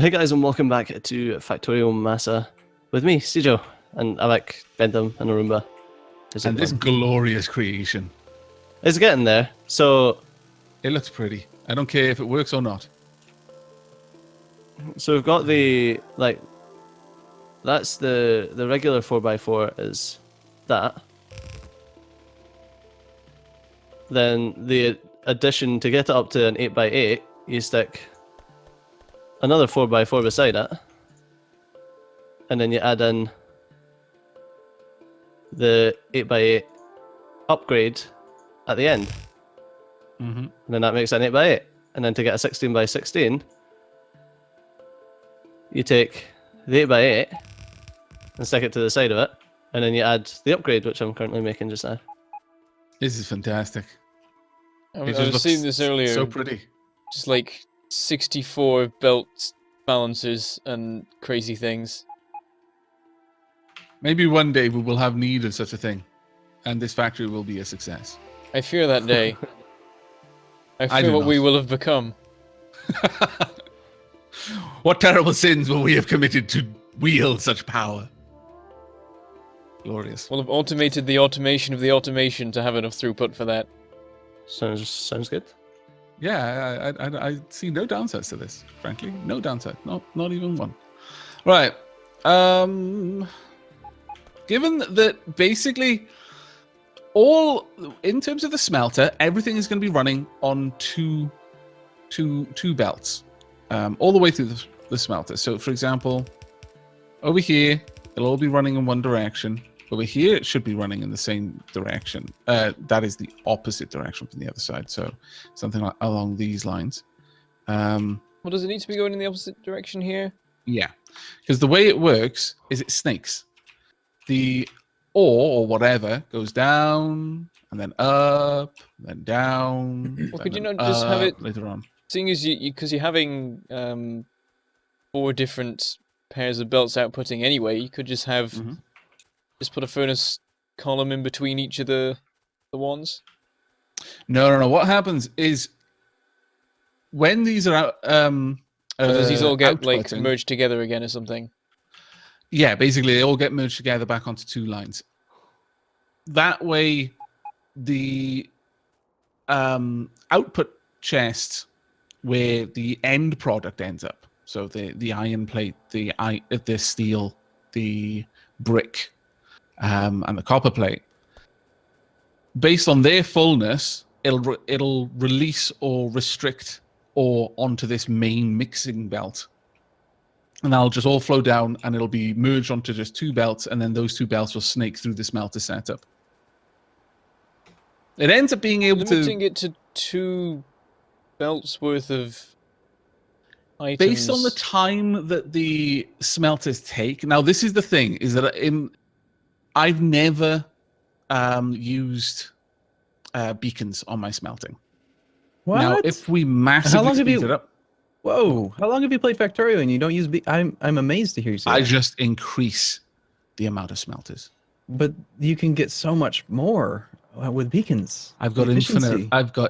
Hey guys, and welcome back to Factorio MASA with me, Steejo, and Aavak, Bentham, and Arumba. And this glorious creation. It's getting there. So it looks pretty. I don't care if it works or not. So we've got the that's the regular 4x4 is that. Then the addition to get it up to an 8x8, you stick another 4x4 beside it, and then you add in the 8x8 upgrade at the end. And then that makes an 8x8. And then to get a 16x16, you take the 8x8 and stick it to the side of it, and then you add the upgrade, which I'm currently making just now. This is fantastic. I was seeing this earlier. So pretty. Just like 64 belt balancers and crazy things. Maybe one day we will have need of such a thing, and this factory will be a success. I fear that day. I fear what we will have become. What terrible sins will we have committed to wield such power? Glorious. We'll have automated the automation of the automation to have enough throughput for that. Sounds good. Yeah, I see no downsides to this, frankly. No downside. Not even one. Right. Given that basically all, in terms of the smelter, everything is going to be running on two belts, all the way through the smelter. So, for example, over here, it'll all be running in one direction. Over here, it should be running in the same direction. That is the opposite direction from the other side. So, something along these lines. Well, does it need to be going in the opposite direction here? Yeah, because the way it works is it snakes. The ore or whatever goes down and then up, and then down. Well, could you not just have it later on? Seeing as because you're having 4 different pairs of belts outputting anyway, you could just have just put a furnace column in between each of the ones. No. What happens is when these are out, does these all get outputting, like merged together again or something? Yeah, basically they all get merged together back onto 2 lines. That way, the output chest where the end product ends up. So the iron plate, the steel, the brick, and the copper plate. Based on their fullness, it'll release or restrict ore onto this main mixing belt. And that'll just all flow down, and it'll be merged onto just 2 belts, and then those 2 belts will snake through the smelter setup. It ends up being able limiting it to 2 belts worth of items. Based on the time that the smelters take. Now, this is the thing: is that I've never used beacons on my smelting. What? Now, if we massively speed it up. Whoa! How long have you played Factorio and you don't use? I'm amazed to hear you say I that. just increase the amount of smelters. But you can get so much more with beacons. I've got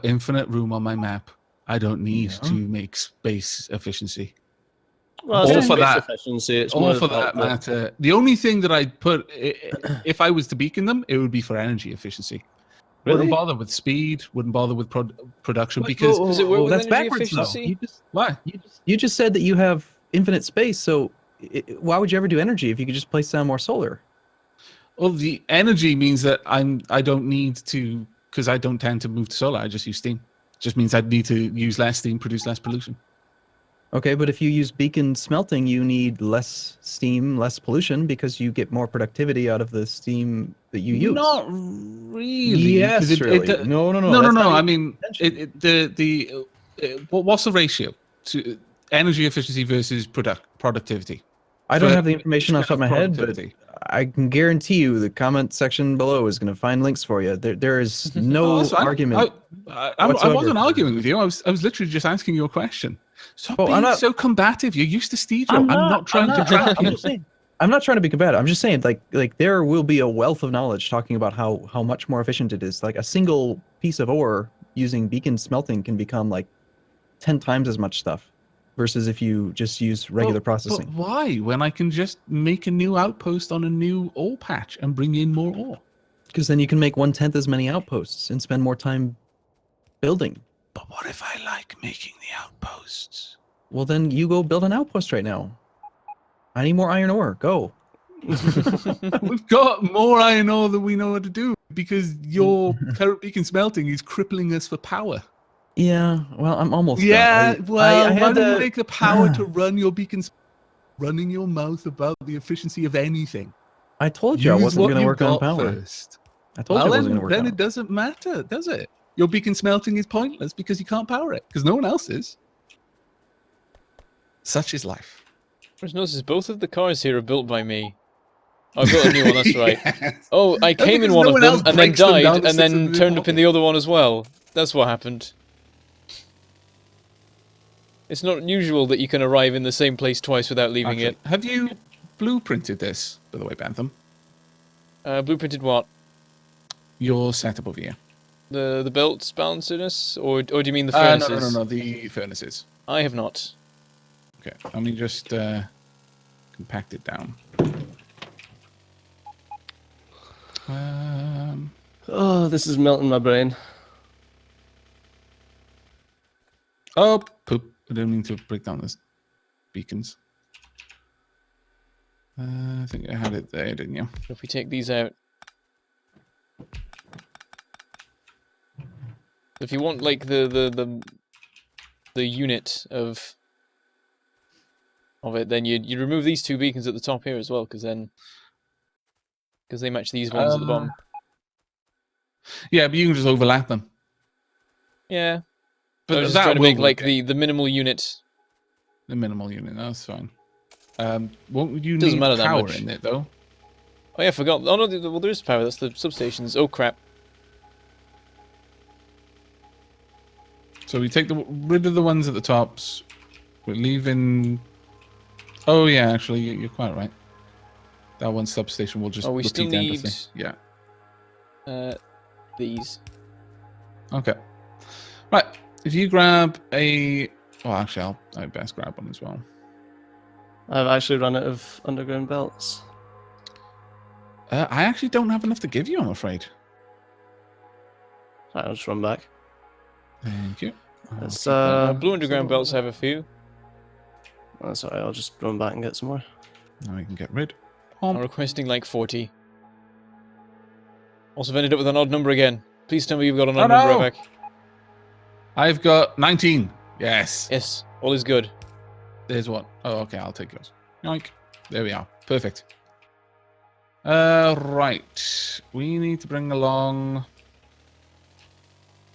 infinite room on my map. I don't need to make space efficiency. Well, all for that efficiency. It's all for that matter. The only thing that I'd put, if I was to beacon them, it would be for energy efficiency. Really? Wouldn't bother with speed. Wouldn't bother with production because does it work with that's energy backwards. efficiency? Why? You just said that you have infinite space. So why would you ever do energy if you could just place down more solar? Well, the energy means that I don't need to, because I don't tend to move to solar. I just use steam. It just means I'd need to use less steam, produce less pollution. Okay, but if you use beacon smelting, you need less steam, less pollution, because you get more productivity out of the steam that you use. Not really. Yes, really. No. I mean, what's the ratio to energy efficiency versus productivity? I don't have the information off the top of my head, but I can guarantee you the comment section below is going to find links for you. There is no argument. I wasn't arguing with you. I was literally just asking you a question. Stop being so combative. You're used to Steejo. I'm not trying to trap you. I'm not trying to be combative. I'm just saying, like there will be a wealth of knowledge talking about how much more efficient it is. Like a single piece of ore using beacon smelting can become like 10 times as much stuff. versus if you just use regular processing. But why? When I can just make a new outpost on a new ore patch and bring in more ore. Because then you can make 1/10 as many outposts and spend more time building. But what if I like making the outposts? Well, then you go build an outpost right now. I need more iron ore. Go. We've got more iron ore than we know what to do because your current beacon smelting is crippling us for power. Yeah, well, I'm almost done. Yeah, well, I why had don't you to make the power to run your beacons running your mouth about the efficiency of anything? I told you I Use wasn't what going to you work on got power. first. I told you I wasn't going to work then on it doesn't matter, does it? Your beacon smelting is pointless because you can't power it, because no one else is. Such is life. Just notice both of the cars here are built by me. Oh, I built a new one, that's right. Yes. Oh, I That's came in because one no of one them else and then breaks them down died to and sits then in the turned up in pocket. the other one as well. That's what happened. It's not usual that you can arrive in the same place twice without leaving Actually, have you blueprinted this, by the way, Bentham? it. Blueprinted what? Your setup over here. The belts balancedness? Or do you mean the No, furnaces? no, the furnaces. I have not. Okay, let me just compact it down. Oh, this is melting my brain. Oh, poop. I didn't mean to break down this beacons. I think I had it there, didn't you? If we take these out. If you want like the unit of it, then you remove these two beacons at the top here as well, because they match these ones at the bottom. Yeah, but you can just overlap them. Yeah. But I was just that trying to will make like work, the minimal unit. the minimal unit. That's fine. Won't you Doesn't need matter that power much. in it though? Oh yeah, I forgot. Oh no, well there is power. That's the substations. Oh crap. So we take rid of the ones at the tops. We're leaving. Oh yeah, actually you're quite right. That one substation will just Oh, we repeat still need everything. Yeah. these. Okay. Right. If you grab a. Well, actually, I best grab one as well. I've actually run out of underground belts. I actually don't have enough to give you, I'm afraid. Right, I'll just run back. Thank you. It's Blue underground belts have a few. That's alright, I'll just run back and get some more. Now we can get rid. I'm requesting like 40. Also, I've ended up with an odd number again. Please tell me you've got an odd number, no! Aavak. I've got 19. Yes. Yes, all is good. There's one. Oh, okay. I'll take yours. Yoink. There we are. Perfect. Right. We need to bring along. I'm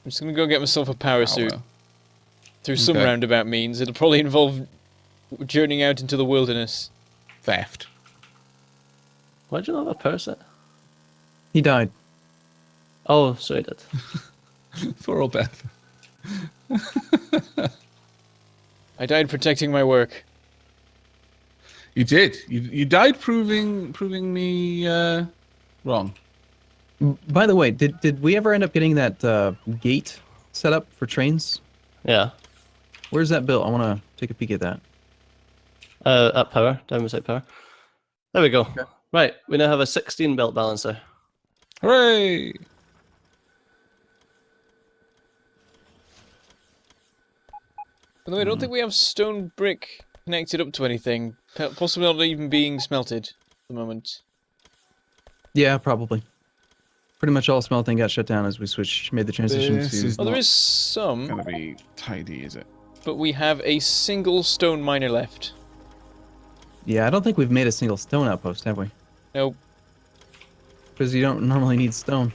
just gonna go get myself a power suit. Through some Okay. roundabout means. It'll probably involve journeying out into the wilderness. Theft. Why'd you not have a power set? He died. Oh, so he did. For all Beth. I died protecting my work. You did. You died proving me wrong. By the way, did we ever end up getting that gate set up for trains? Yeah. Where's that built? I want to take a peek at that. At power, down beside power. There we go. Okay. Right, we now have a 16 belt balancer. Hooray! By the way, I don't think we have stone brick connected up to anything. Possibly not even being smelted at the moment. Yeah, probably. Pretty much all smelting got shut down as we made the transition This to. is Oh, there not is some, gonna be tidy, is it? but we have a single stone miner left. Yeah, I don't think we've made a single stone outpost, have we? Nope. Because you don't normally need stone.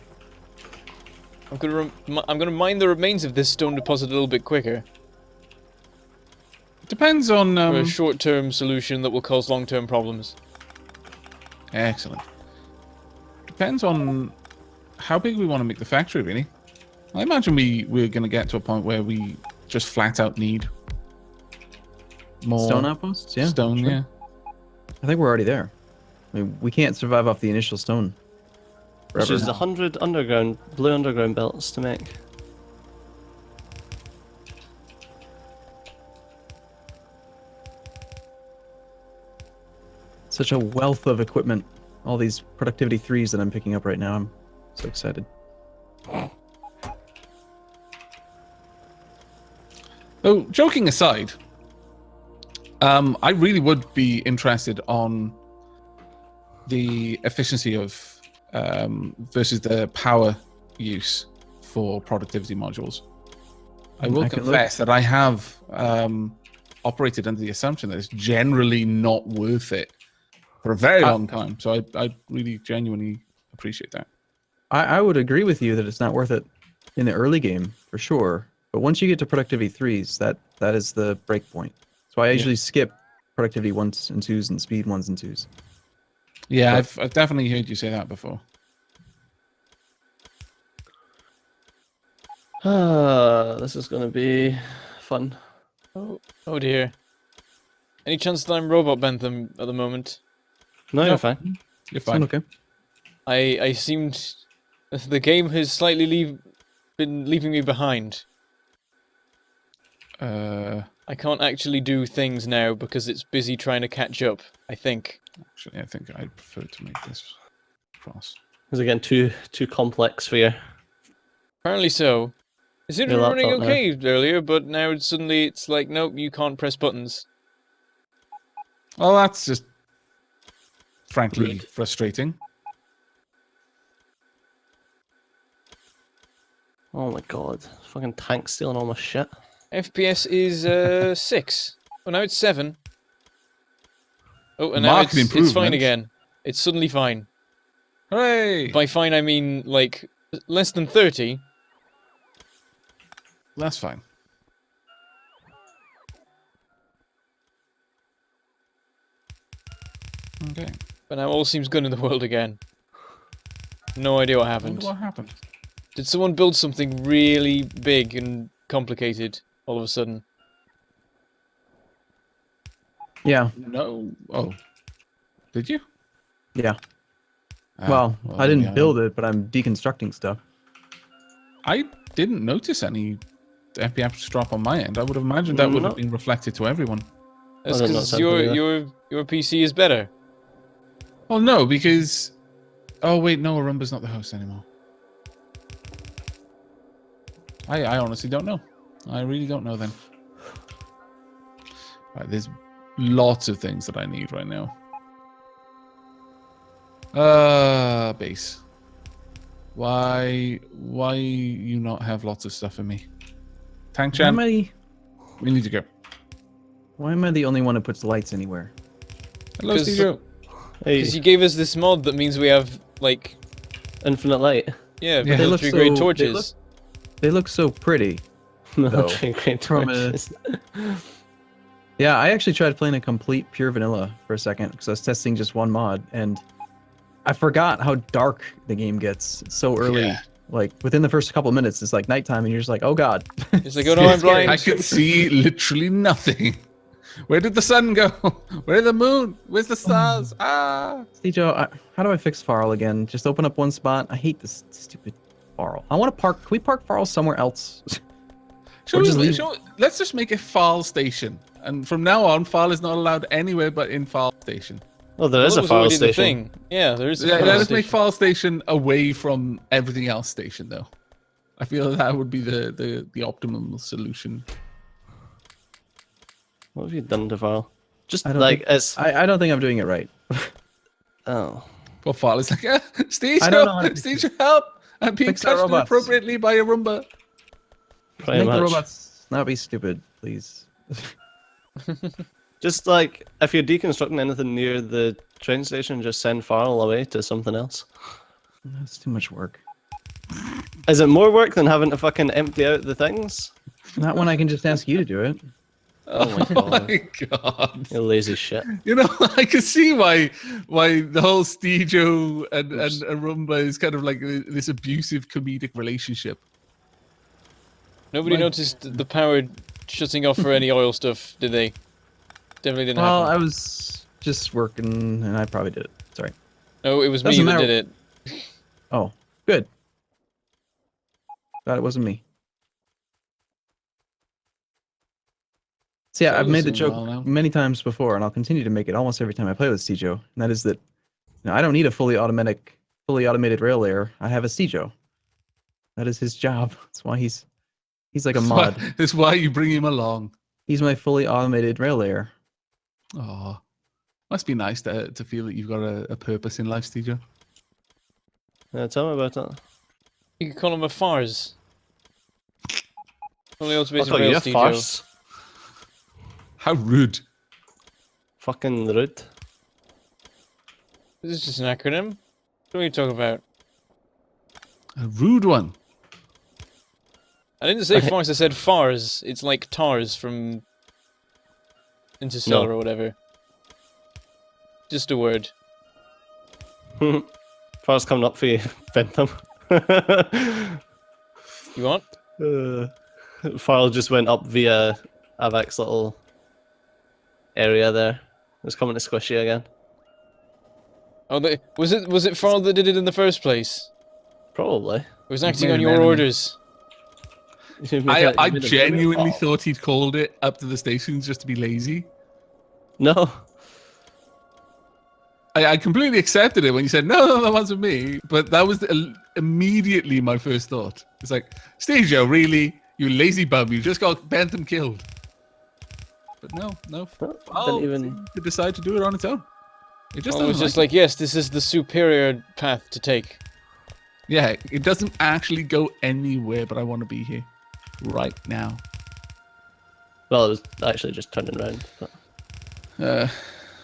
I'm gonna mine the remains of this stone deposit a little bit quicker. Depends on For a short-term solution that will cause long-term problems. Excellent. Depends on how big we want to make the factory, really. I imagine we're going to get to a point where we just flat out need more Stone outposts? Yeah. stone. sure. Yeah. I think we're already there. I mean, we can't survive off the initial stone. Which Forever. is 100 underground, blue underground belts to make. Such a wealth of equipment. All these productivity 3s that I'm picking up right now. I'm so excited. So, joking aside, I really would be interested on the efficiency of versus the power use for productivity modules. I will confess that I have operated under the assumption that it's generally not worth it for a very long time. So I really genuinely appreciate that. I would agree with you that it's not worth it in the early game for sure. But once you get to productivity 3s, that is the break point. So I usually skip productivity 1s and 2s and speed 1s and 2s. Yeah, I've definitely heard you say that before. This is gonna be fun. Oh dear. Any chance that I'm robot Bentham at the moment? No, you're fine. You're fine. Okay. I seemed the game has slightly been leaving me behind. I can't actually do things now because it's busy trying to catch up, I think. Actually, I think I'd prefer to make this cross. Is it getting too complex for you? Apparently so. It seemed to Your be running laptop now. okay earlier, but now suddenly it's like, nope, you can't press buttons. Well, that's just frankly Rude. frustrating. Oh my god. Fucking tank stealing all my shit. FPS is 6. Oh, now it's 7. Oh, and now Marked it's fine improvement. again. It's suddenly fine. Hooray! By fine, I mean, like, less than 30. That's fine. Okay. But now all seems good in the world again. No idea what I happened. wonder what happened. Did someone build something really big and complicated all of a sudden? Yeah. No. Oh. Did you? Yeah. Ah, Well, I maybe didn't build it, but I'm deconstructing stuff. I didn't notice any FPS drop on my end. I would have imagined that would have No. been reflected to everyone. That's I don't know because something either. your PC is better. Well, no, because... Oh, wait, no, Arumba's not the host anymore. I honestly don't know. I really don't know then. Right, there's lots of things that I need right now. Base. Why you not have lots of stuff for me? Tank Why Chan, am I, we need to go. why am I the only one who puts lights anywhere? Hello, 'Cause- Steejo. Hey, Because you gave us this mod that means we have, like, infinite light. yeah, Yeah. They look military grade so- they torches. They look so pretty. Military grade from a- torches. Yeah, I actually tried playing a complete pure vanilla for a second because I was testing just one mod, and I forgot how dark the game gets so early. Yeah. Like within the first couple of minutes, it's like nighttime, and you're just like, "Oh God!" It's like, oh no, I'm blind. I could see literally nothing. Where did the sun go? Where's the moon? Where's the stars? Ah! Steejo, how do I fix Farl again? Just open up one spot. I hate this stupid Farl. I want to park. Can we park Farl somewhere else? Let's just make a file station. And from now on, file is not allowed anywhere but in file station. Oh, there Well, is that a was file already the station. thing. Yeah, there is a Yeah, file let us make station. file station away from everything else station, though. I feel that would be the optimum solution. What have you done to file? Just I don't like think- it's. I don't think I'm doing it right. Oh. Well, file is like, Steve, I don't know how to fix Steve, help! I'm being Fix the touched robots. inappropriately by a Roomba. Pretty Make much. the robots not be stupid, please. Just like if you're deconstructing anything near the train station, just send file away to something else. That's too much work. Is it more work than having to fucking empty out the things? Not when I can just ask you to do it. Oh my Oh god. my god. You lazy shit. You know, I can see why the whole Steejo and Arumba is kind of like this abusive comedic relationship. Nobody My- noticed the power shutting off for any oil stuff, did they? Definitely didn't Well, I happen. was just working, and I probably did it. Sorry. No, it was me doesn't that matter. did it. Oh, good. Glad it wasn't me. So yeah, I've made the Doing well joke now. many times before, and I'll continue to make it almost every time I play with Steejo. And that is that, I don't need a fully automated rail layer. I have a Steejo. That is his job. That's why he's like a mod. That's why you bring him along. He's my fully automated rail layer. Oh, must be nice to feel that you've got a purpose in life, Steejo. Yeah, tell me about that. You could call him a farce. Only I'll automated call you rail a Steejo. farce. How rude. Fucking rude. This is just an acronym. What are you talking about? A rude one. I didn't say farce, I said fars. It's like tars from Interstellar or whatever. Just a word. Far's coming up for you, Bentham. You want? File just went up via Aavak's little area there. It's coming to squish you again. Oh, was it Farl that did it in the first place? Probably. It was acting made on an your enemy. orders. I genuinely thought he'd called it up to the stations just to be lazy. No. I completely accepted it when you said, no, that wasn't me. But that was immediately my first thought. It's like, Steejo, really? You lazy bum, you just got Bentham killed. But no. Didn't even... To decide to do it on its own. It just Well, it was doesn't just like, yes, this is the superior path to take. Yeah, it doesn't actually go anywhere, but I want to be here right now. Well, it was actually just turning around. But...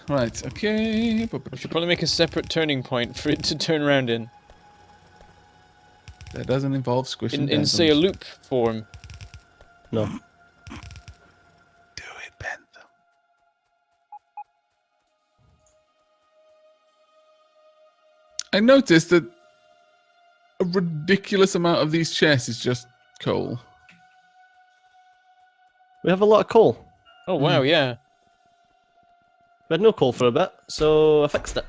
Right, okay. We should probably make a separate turning point for it to turn around in. That doesn't involve squishing In say, a loop form. No. Do it, Bentham. I noticed that a ridiculous amount of these chests is just coal. We have a lot of coal. Oh, wow, yeah. We had no coal for a bit, so I fixed it.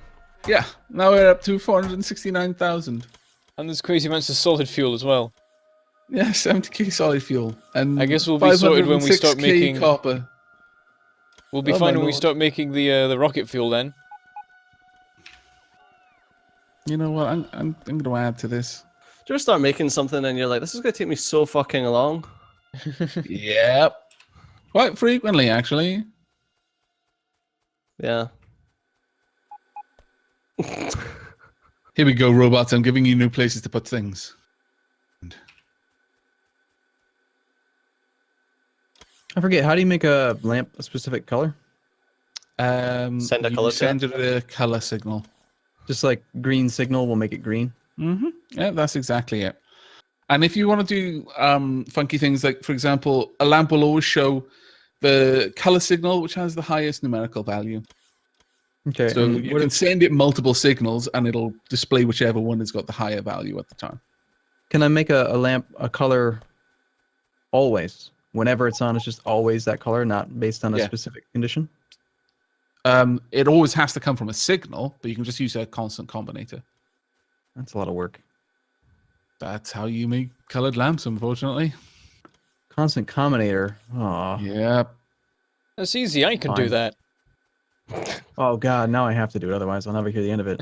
Yeah, now we're up to 469,000. And there's crazy amounts of solid fuel as well. Yeah, 70k solid fuel. And I guess we'll be sorted when we start 506K making... copper. We'll be Oh fine my when we lord. start making the rocket fuel then. You know what? I'm going to add to this. Do you ever start making something and you're like, this is going to take me so fucking long? Yep. Quite frequently, actually. Yeah. Here we go, robots. I'm giving you new places to put things. I forget, how do you make a lamp a specific color? Send a You colour to send it a color signal. Just like green signal will make it green. Mm-hmm. Yeah, that's exactly it. And if you want to do funky things, like, for example, a lamp will always show the color signal, which has the highest numerical value. Okay. So and you what can if- send it multiple signals, and it'll display whichever one has got the higher value at the time. Can I make a lamp a color always? Whenever it's on, it's just always that color, not based on a Yeah. specific condition? It always has to come from a signal, but you can just use a constant combinator. That's a lot of work. That's how you make colored lamps, unfortunately. Constant combinator. Oh. Yeah. That's easy, I can do Fine. that. Oh god, now I have to do it, otherwise I'll never hear the end of it.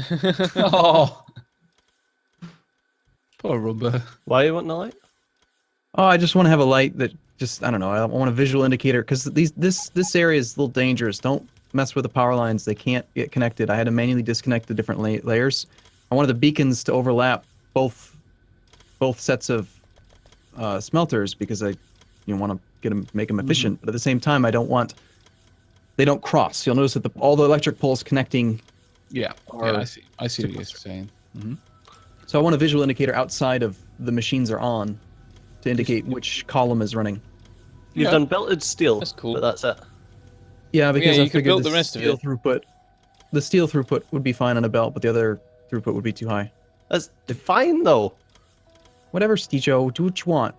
Oh. Poor Rumba. Why are you wanting a light? Oh, I just want to have a light that just, I don't know, I want a visual indicator, because this area is a little dangerous. Don't mess with the power lines. They can't get connected. I had to manually disconnect the different layers. I wanted the beacons to overlap both sets of smelters, because I want to make them efficient. But at the same time, I don't want, they don't cross. You'll notice that all the electric poles connecting. Yeah. Or Yeah, I see what you're saying. Mm-hmm. So I want a visual indicator outside of the machines are on to indicate which column is running. You've Yeah. done belted steel, That's cool. but that's it. Yeah, because you I could figured build the rest of steel it. throughput, the steel throughput would be fine on a belt, but the other throughput would be too high. That's fine, though. Whatever, Steejo, do what you want.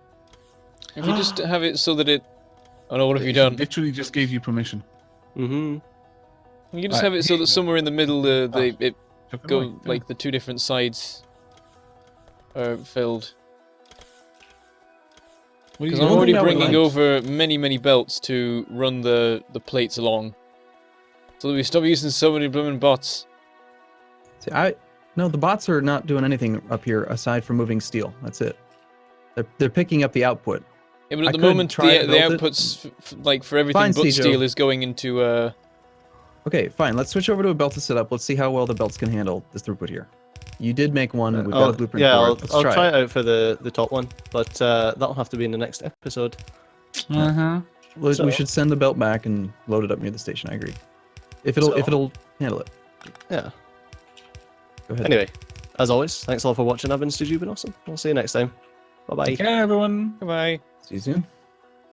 If you just have it so that it... Oh no, what have you done? Literally just gave you permission. Mm-hmm. You can just Right, have it so here you that go. somewhere in the middle, it Took it go away. like the two different sides are filled. Because you I'm don't already think I would bringing like- over many belts to run the plates along. So that we stop using so many blooming bots. See, no, the bots are not doing anything up here aside from moving steel. That's it. They're picking up the output. Yeah, but I at the could moment, try the to belt it. outputs, like for everything Fine, but Steejo. steel, is going into. Okay, fine. Let's switch over to a belted setup. Let's see how well the belts can handle this throughput here. You did make one. We've got a blueprint yeah, for I'll, it. Let's I'll try try it. it out for the top one, but that'll have to be in the next episode. Uh-huh. We So- should send the belt back and load it up near the station. I agree. If So- it'll handle it. Yeah. Go ahead. Anyway, as always, thanks all for watching. I've been Steejo, been awesome. We'll see you next time. Bye bye. Take care, everyone. Goodbye. See you soon.